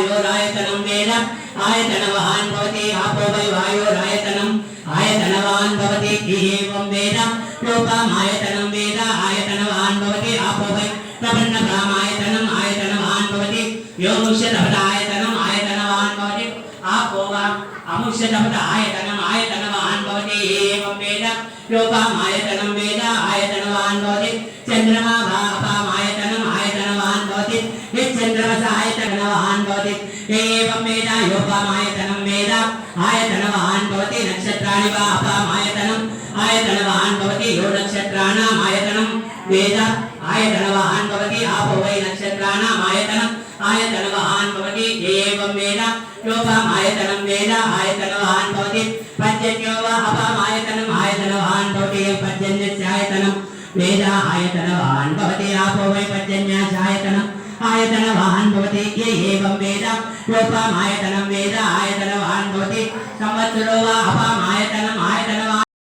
वायोरायतनं वेद आयतनवान् भवति आपो वै वायोरायतनम् आयतनवान् भवति एवं वेद लोकमायतनं वेद आयतनवान् भवति आपो वै प्रपन्नब्रह्मायतनम् आयतनवान् भवति योमुष्यतपदायतनम् आयतनवान् भवति आपो वा अमुष्यतपदायतनम् आयतनवान् भवति एवं वेद लोकमायतनं वेद आयतनवान् भवति चन्द्रमा भापामायतनम् आयतनवान् भवति यच्चन्द्रमसायतनवान् भवति एवं वेद योगमायतनं वेद आयतनवान् भवति नक्षत्राणि भापामायतनम् आयतनवान् भवति यो नक्षत्राणाम् आयतनं वेद आयतनवान् भवति आपो वै नक्षत्राणाम् आयतनम् आयतनवान् भवति एवं वेद लोकमायतनं वेद आयतनवान् भवति पर्जन्यो वा अपामायतनम् आयतनवान् भवति पर्जन्यस्य आयतनं वेद आयतनवान् भवति आपो वै पर्जन्यस्य आयतनम् आयतनवान् भवति एवं वेद लोकमायतनं वेद आयतनवान् भवति संवत्सरो वा अपामायतनम् आयतनवान्